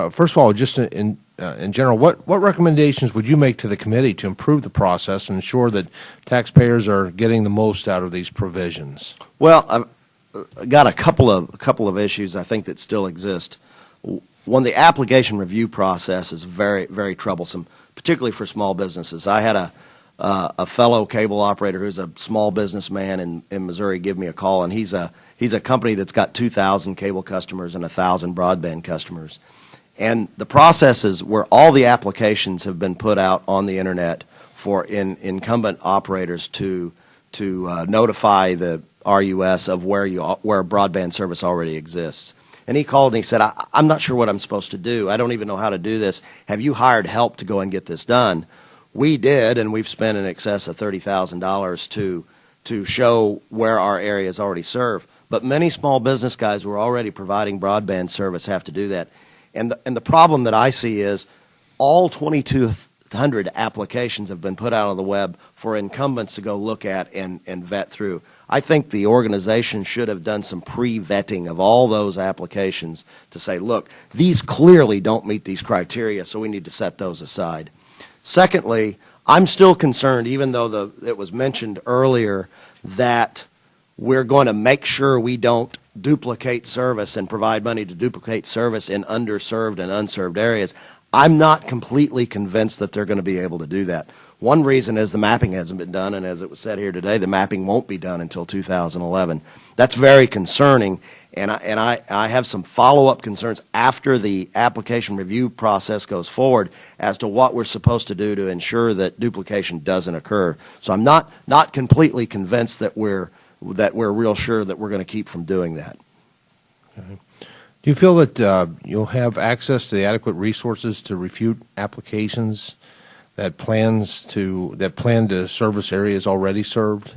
first of all, just in general, what recommendations would you make to the committee to improve the process and ensure that taxpayers are getting the most out of these provisions? Well, I've got a couple of issues I think that still exist. One, the application review process is very, very troublesome, particularly for small businesses. I had a fellow cable operator who's a small businessman in Missouri give me a call, and he's a company that's got 2,000 cable customers and 1,000 broadband customers. And the process is where all the applications have been put out on the internet for incumbent operators to notify the RUS of where broadband service already exists. And he called and he said, I'm not sure what I'm supposed to do. I don't even know how to do this. Have you hired help to go and get this done? We did, and we've spent in excess of $30,000 to show where our area is already served. But many small business guys who are already providing broadband service have to do that. And the problem that I see is all 2,200 applications have been put out on the web for incumbents to go look at and vet through. I think the organization should have done some pre-vetting of all those applications to say, look, these clearly don't meet these criteria, so we need to set those aside. Secondly, I'm still concerned, even though it was mentioned earlier, that we're going to make sure we don't duplicate service and provide money to duplicate service in underserved and unserved areas. I'm not completely convinced that they're going to be able to do that. One reason is the mapping hasn't been done, and as it was said here today, the mapping won't be done until 2011. That's very concerning, and I have some follow-up concerns after the application review process goes forward as to what we're supposed to do to ensure that duplication doesn't occur. So I'm not completely convinced that we're real sure that we're going to keep from doing that. Okay. Do you feel that you'll have access to the adequate resources to refute applications that plan to service areas already served?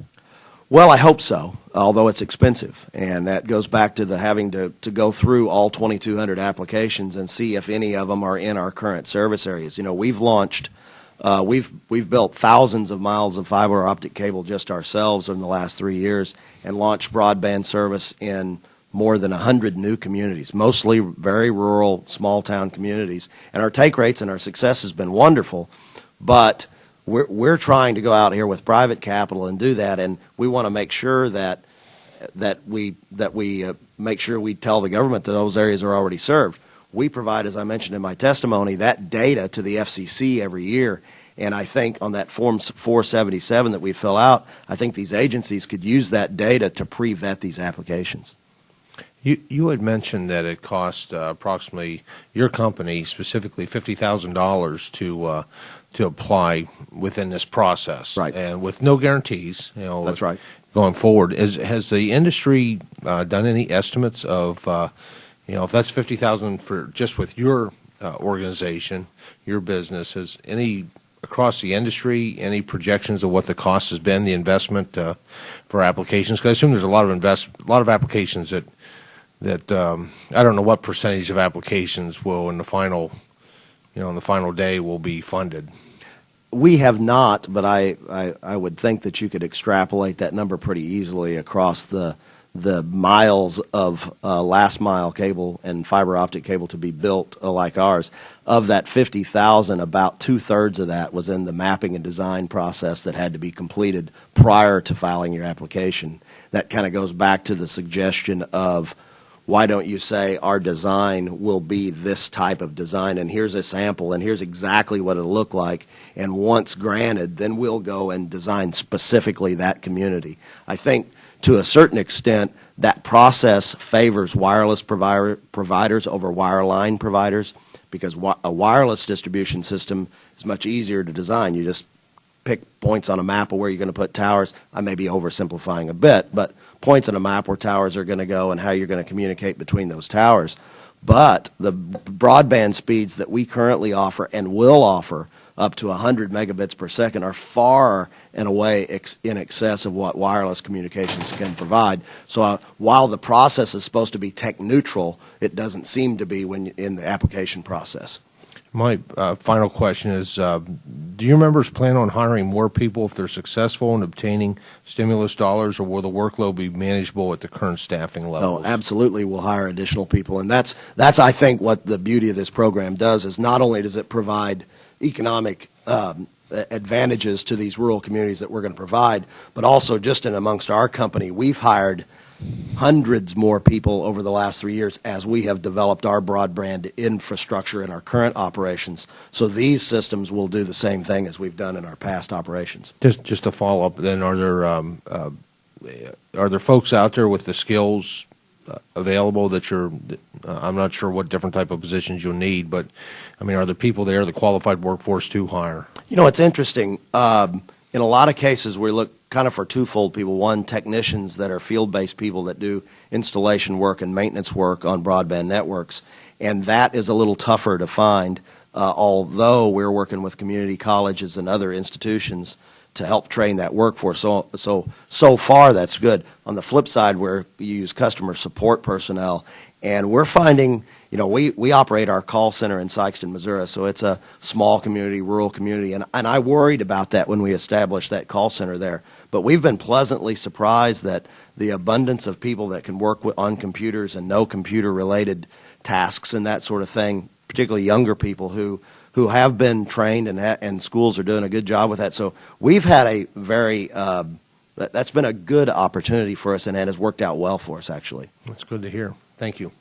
Well, I hope so, although it's expensive, and that goes back to the having to go through all 2,200 applications and see if any of them are in our current service areas. You know, we've launched. We've built thousands of miles of fiber optic cable just ourselves in the last 3 years and launched broadband service in more than 100 new communities, mostly very rural, small-town communities. And our take rates and our success has been wonderful, but we're trying to go out here with private capital and do that, and we want to make sure that we make sure we tell the government that those areas are already served. We provide, as I mentioned in my testimony, that data to the FCC every year. And I think on that Form 477 that we fill out, I think these agencies could use that data to pre-vet these applications. You had mentioned that it cost approximately your company specifically $50,000 to apply within this process, right? And with no guarantees. You know, that's right. Going forward, has the industry done any estimates of if that's $50,000 for just with your organization, your business, has any across the industry any projections of what the cost has been, the investment for applications? Because I assume there's a lot of applications that I don't know what percentage of applications will in the final day will be funded. We have not, but I would think that you could extrapolate that number pretty easily across the miles of last mile cable and fiber optic cable to be built like ours. Of that 50,000, about 2/3 of that was in the mapping and design process that had to be completed prior to filing your application. That kind of goes back to the suggestion of, why don't you say our design will be this type of design, and here's a sample, and here's exactly what it'll look like, and once granted, then we'll go and design specifically that community. I think to a certain extent, that process favors wireless providers over wireline providers, because a wireless distribution system is much easier to design. You just pick points on a map of where you're going to put towers. I may be oversimplifying a bit, but points on a map where towers are going to go and how you're going to communicate between those towers. But the broadband speeds that we currently offer and will offer up to 100 megabits per second are far and away in excess of what wireless communications can provide. So while the process is supposed to be tech neutral, it doesn't seem to be when in the application process. My final question is, do your members plan on hiring more people if they're successful in obtaining stimulus dollars, or will the workload be manageable at the current staffing No, levels? absolutely, we'll hire additional people, and that's I think what the beauty of this program does is not only does it provide economic advantages to these rural communities that we're going to provide, but also just in amongst our company, we've hired hundreds more people over the last 3 years as we have developed our broadband infrastructure in our current operations. So these systems will do the same thing as we've done in our past operations. Just to follow up, then, are there folks out there with the skills available that I'm not sure what different type of positions you'll need, but I mean, are there people there, the qualified workforce to hire? You know, it's interesting. In a lot of cases, we look kind of for twofold people. One, technicians that are field-based people that do installation work and maintenance work on broadband networks, and that is a little tougher to find, although we're working with community colleges and other institutions to help train that workforce. So far, that's good. On the flip side, where you use customer support personnel, and we're finding, you know, we operate our call center in Sikeston, Missouri, so it's a small community, rural community, and I worried about that when we established that call center there. But we've been pleasantly surprised that the abundance of people that can work on computers and know computer-related tasks and that sort of thing, particularly younger people who have been trained and schools are doing a good job with that. So we've had a very that's been a good opportunity for us, and it has worked out well for us, actually. That's good to hear. Thank you.